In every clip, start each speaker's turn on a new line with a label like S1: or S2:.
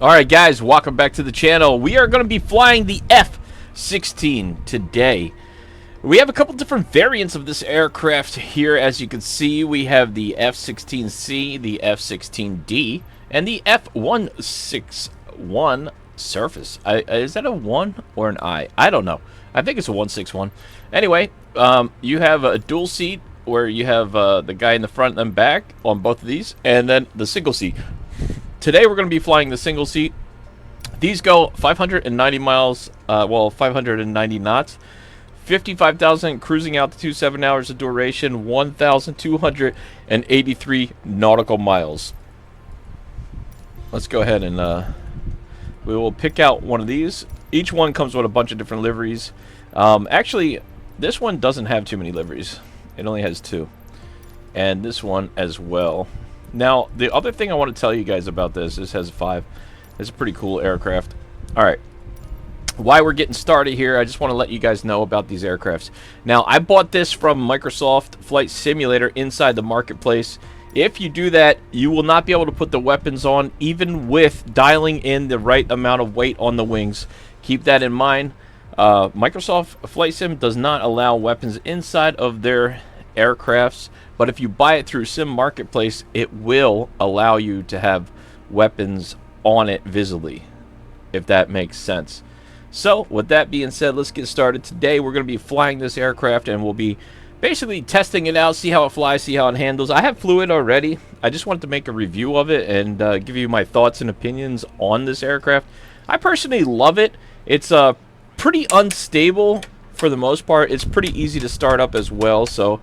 S1: Alright guys, welcome back to the channel. We are going to be flying the F-16 today. We have a couple different variants of this aircraft here. As you can see, we have the F-16C, the F-16D, and the F-161 Surface. Is that a 1 or an I? I don't know. I think it's a 161. Anyway, you have a dual seat where you have the guy in the front and back on both of these, and then the single seat. Today we're going to be flying the single seat. These go 590 miles, 590 knots, 55,000 cruising altitude, 7 hours of duration, 1,283 nautical miles. Let's go ahead and we will pick out one of these. Each one comes with a bunch of different liveries. Actually, this one doesn't have too many liveries. It only has 2. And this one as well. Now, the other thing I want to tell you guys about this has 5. It's a pretty cool aircraft. Alright. Why we're getting started here, I just want to let you guys know about these aircrafts. Now, I bought this from Microsoft Flight Simulator inside the marketplace. If you do that, you will not be able to put the weapons on, even with dialing in the right amount of weight on the wings. Keep that in mind. Microsoft Flight Sim does not allow weapons inside of their aircrafts, but if you buy it through Sim Marketplace, it will allow you to have weapons on it visibly, if that makes sense. So, with that being said, let's get started. Today, we're going to be flying this aircraft, and we'll be basically testing it out, see how it flies, see how it handles. I have flew it already. I just wanted to make a review of it and give you my thoughts and opinions on this aircraft. I personally love it. It's pretty unstable for the most part. It's pretty easy to start up as well, so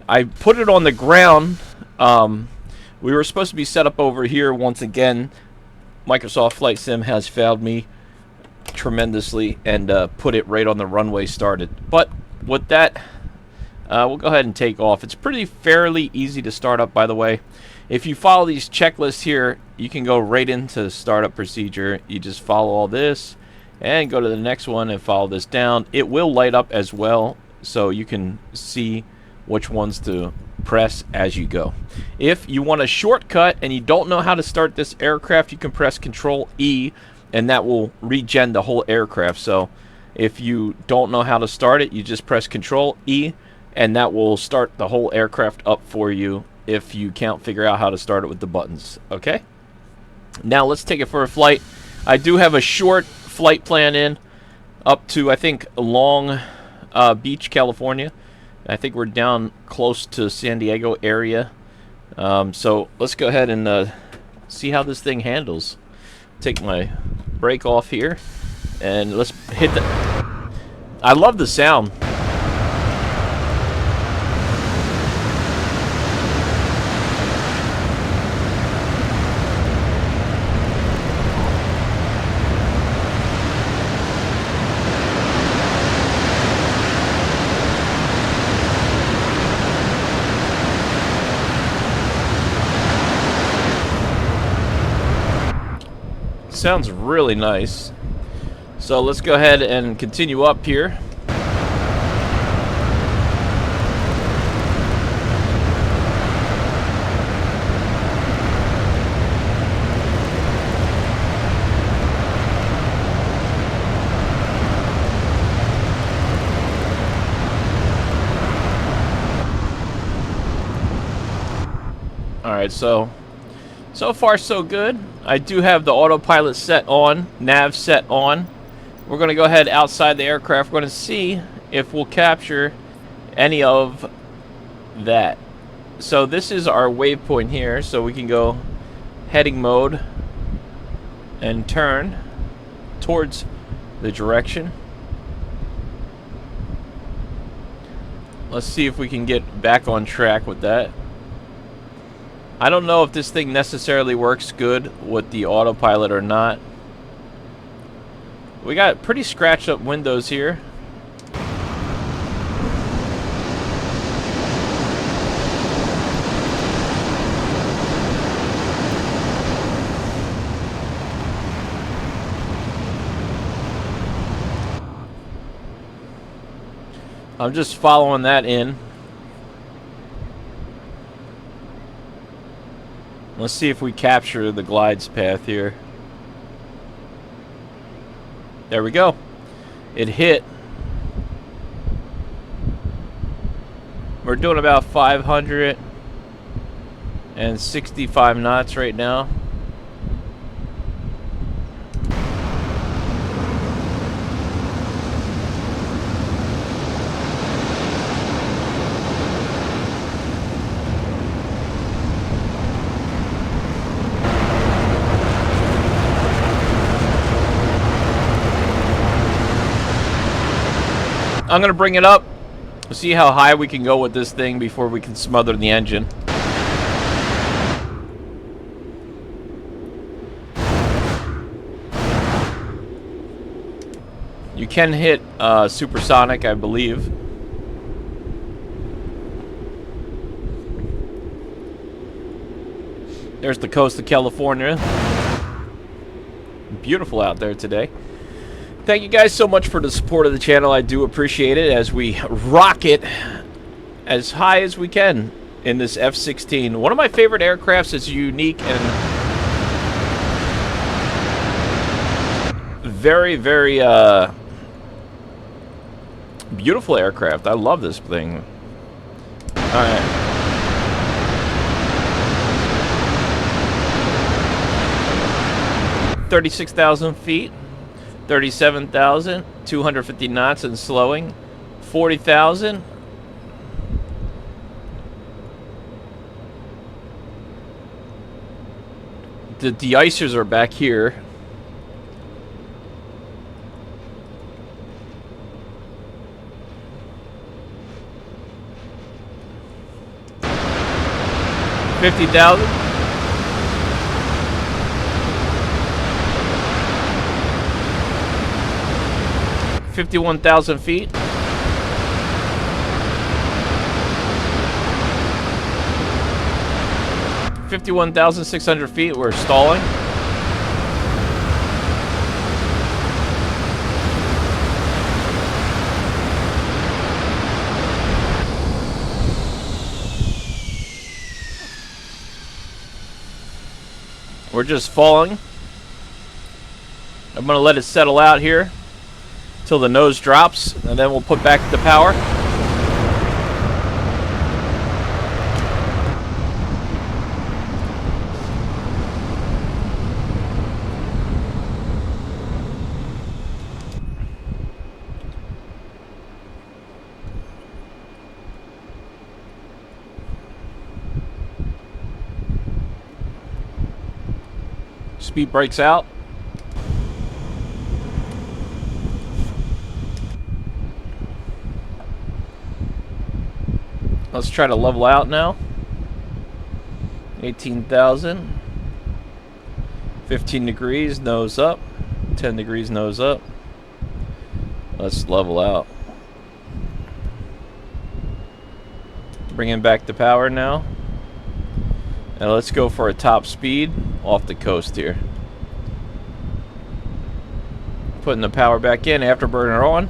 S1: I put it on the ground. We were supposed to be set up over here. Once again, Microsoft Flight Sim has failed me tremendously and put it right on the runway started. But with that, we'll go ahead and take off. It's pretty fairly easy to start up, by the way. If you follow these checklists here, you can go right into startup procedure. You just follow all this and go to the next one and follow this down. It will light up as well, so you can see which ones to press as you go. If you want a shortcut and you don't know how to start this aircraft, you can press Control E and that will regen the whole aircraft. So if you don't know how to start it, you just press Control E and that will start the whole aircraft up for you if you can't figure out how to start it with the buttons. Okay, now let's take it for a flight. I do have a short flight plan in up to, I think, Long Beach, California. I think we're down close to San Diego area. So let's go ahead and see how this thing handles. Take my brake off here and let's hit the... I love the sound. Sounds really nice. So let's go ahead and continue up here. Alright, so far so good. I do have the autopilot set on, nav set on. We're going to go ahead outside the aircraft. We're going to see if we'll capture any of that. So this is our waypoint here, so we can go heading mode and turn towards the direction. Let's see if we can get back on track with that. I don't know if this thing necessarily works good with the autopilot or not. We got pretty scratched up windows here. I'm just following that in. Let's see if we capture the glides path here. There we go. It hit. We're doing about 565 knots right now. I'm going to bring it up, see how high we can go with this thing before we can smother the engine. You can hit Supersonic, I believe. There's the coast of California. Beautiful out there today. Thank you guys so much for the support of the channel. I do appreciate it as we rocket as high as we can in this F-16. One of my favorite aircrafts is unique and very, very beautiful aircraft. I love this thing. Alright. $36,000 feet. 37,000, 250 knots and slowing, 40,000. The de-icers are back here. $50,000. 51,000 feet. 51,600 feet. We're stalling. We're just falling. I'm gonna let it settle out here till the nose drops, and then we'll put back the power. Speed brakes out. Let's try to level out now. 18,000. 15 degrees, nose up. 10 degrees, nose up. Let's level out. Bringing back the power now. And let's go for a top speed off the coast here. Putting the power back in, afterburner on.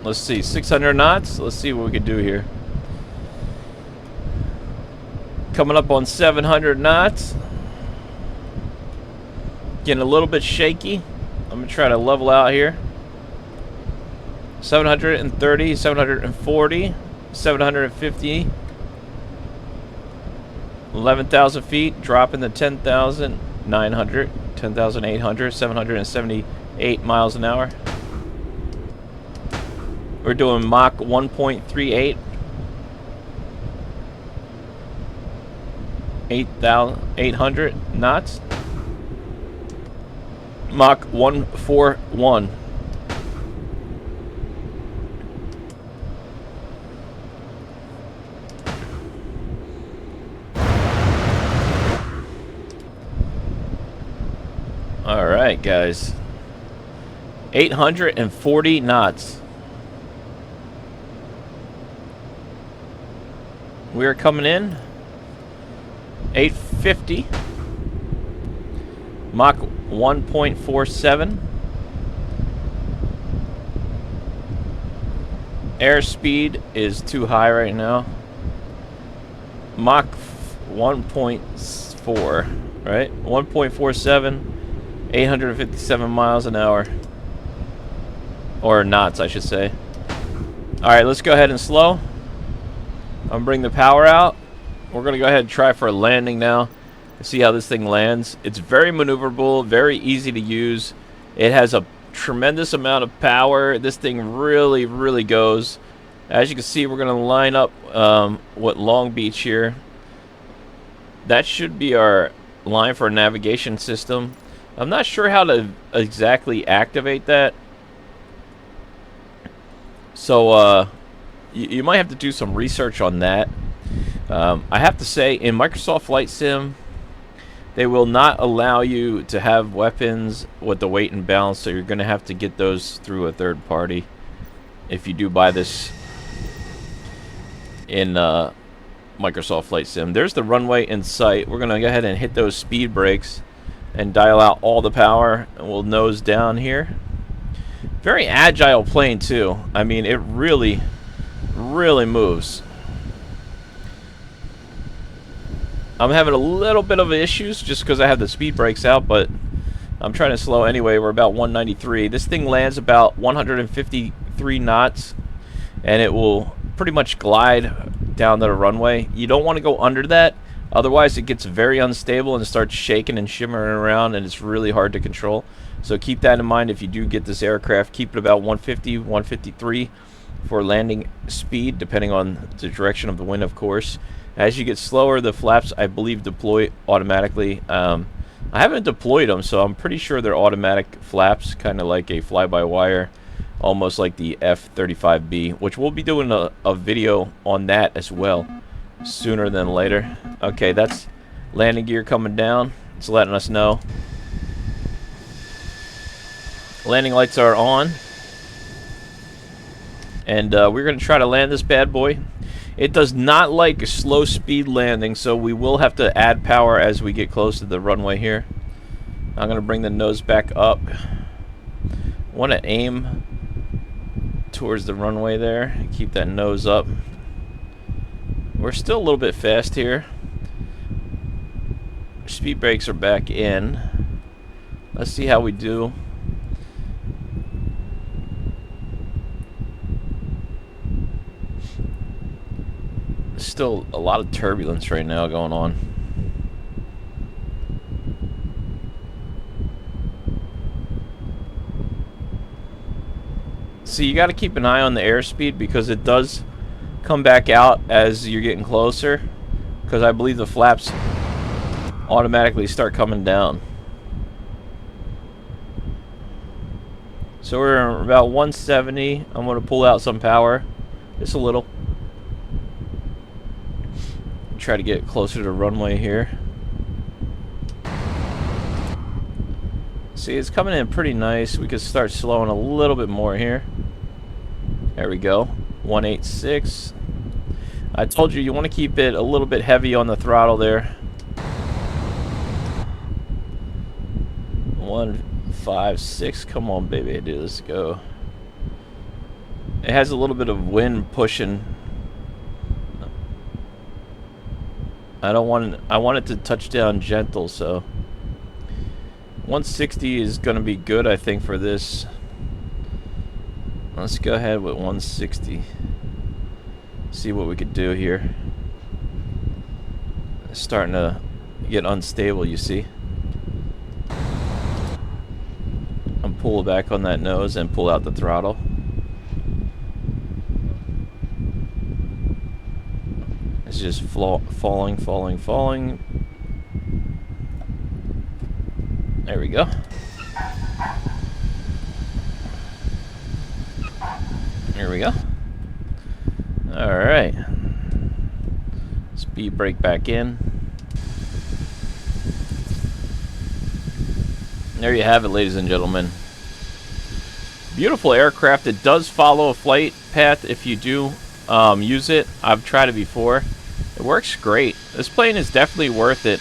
S1: Let's see, 600 knots. Let's see what we can do here. Coming up on 700 knots. Getting a little bit shaky. I'm going to try to level out here. 730, 740, 750. 11,000 feet. Dropping to 10,900, 10,800, 778 miles an hour. We're doing Mach 1.38. 800 knots. Mach 141. All right, guys. 840 knots. We are coming in 850. Mach 1.47. Airspeed is too high right now. Mach 1.4, right? 1.47, 857 miles an hour. Or knots, I should say. Alright, let's go ahead and slow. I'm going to bring the power out. We're going to go ahead and try for a landing now. See how this thing lands. It's very maneuverable, very easy to use. It has a tremendous amount of power. This thing really, really goes. As you can see, we're going to line up with Long Beach here. That should be our line for a navigation system. I'm not sure how to exactly activate that. So you might have to do some research on that. I have to say, in Microsoft Flight Sim, they will not allow you to have weapons with the weight and balance, so you're going to have to get those through a third party if you do buy this in Microsoft Flight Sim. There's the runway in sight. We're going to go ahead and hit those speed brakes and dial out all the power, and we'll nose down here. Very agile plane too. I mean, it really, really moves. I'm having a little bit of issues just because I have the speed brakes out, but I'm trying to slow anyway. We're about 193. This thing lands about 153 knots, and it will pretty much glide down the runway. You don't want to go under that, otherwise it gets very unstable and starts shaking and shimmering around, and it's really hard to control. So keep that in mind if you do get this aircraft. Keep it about 150, 153 for landing speed, depending on the direction of the wind, of course. As you get slower, the flaps, I believe, deploy automatically. I haven't deployed them, so I'm pretty sure they're automatic flaps, kind of like a fly-by-wire, almost like the F-35B, which we'll be doing a video on that as well, sooner than later. Okay, that's landing gear coming down. It's letting us know. Landing lights are on. And we're going to try to land this bad boy. It does not like a slow speed landing, so we will have to add power as we get close to the runway here. I'm going to bring the nose back up. I want to aim towards the runway there. Keep that nose up. We're still a little bit fast here. Speed brakes are back in. Let's see how we do. Still a lot of turbulence right now going on. See, you got to keep an eye on the airspeed because it does come back out as you're getting closer, because I believe the flaps automatically start coming down. So we're about 170. I'm going to pull out some power, just a little. Try to get closer to the runway here. See, it's coming in pretty nice. We could start slowing a little bit more here. There we go. 186. I told you you want to keep it a little bit heavy on the throttle there. 156. Come on, baby. Let's go. It has a little bit of wind pushing. I want it to touch down gentle, so 160 is going to be good, I think, for this. Let's go ahead with 160. See what we could do here. It's starting to get unstable, you see. I'm pulling back on that nose and pull out the throttle. It's just falling. There we go. There we go. Alright. Speed brake back in. There you have it, ladies and gentlemen. Beautiful aircraft. It does follow a flight path if you do use it. I've tried it before. It works great. This plane is definitely worth it.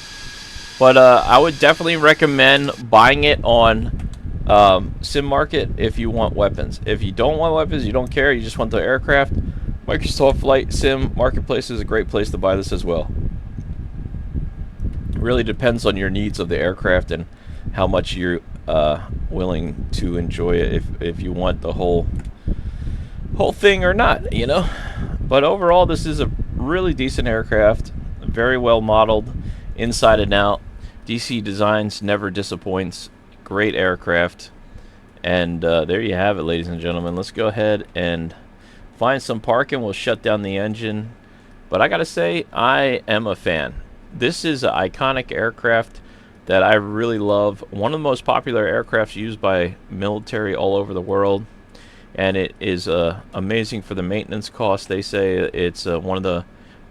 S1: But I would definitely recommend buying it on Sim Market if you want weapons. If you don't want weapons, you don't care, you just want the aircraft, Microsoft Flight Sim Marketplace is a great place to buy this as well. It really depends on your needs of the aircraft and how much you're willing to enjoy it, if you want the whole thing or not, you know. But overall, this is a really decent aircraft, very well modeled inside and out. DC Designs never disappoints. Great aircraft. And there you have it, ladies and gentlemen. Let's go ahead and find some parking. We'll shut down the engine. But I gotta say, I am a fan. This is an iconic aircraft that I really love. One of the most popular aircrafts used by military all over the world. And it is amazing for the maintenance cost. They say it's one of the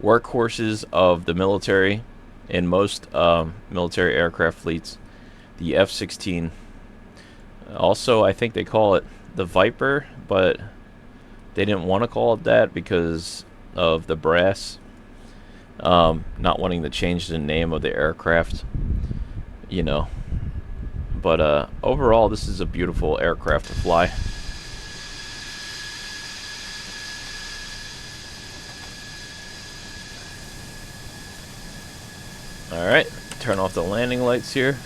S1: workhorses of the military in most military aircraft fleets. The F-16. Also, I think they call it the Viper, but they didn't want to call it that because of the brass. Not wanting to change the name of the aircraft, you know. But overall, this is a beautiful aircraft to fly. Alright, turn off the landing lights here.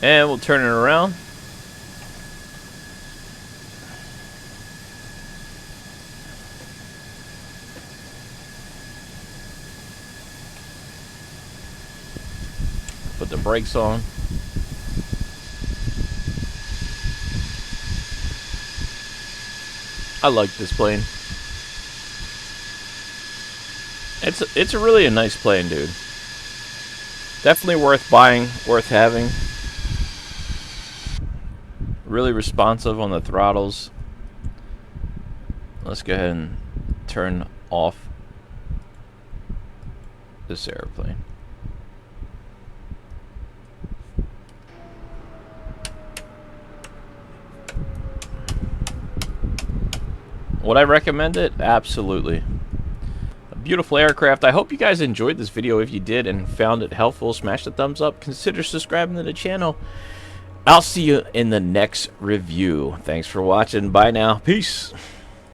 S1: And we'll turn it around. Put the brakes on. I like this plane. It's a really nice plane, dude. Definitely worth buying, worth having. Really responsive on the throttles. Let's go ahead and turn off this airplane. Would I recommend it? Absolutely. A beautiful aircraft. I hope you guys enjoyed this video. If you did and found it helpful, smash the thumbs up. Consider subscribing to the channel. I'll see you in the next review. Thanks for watching. Bye now. Peace.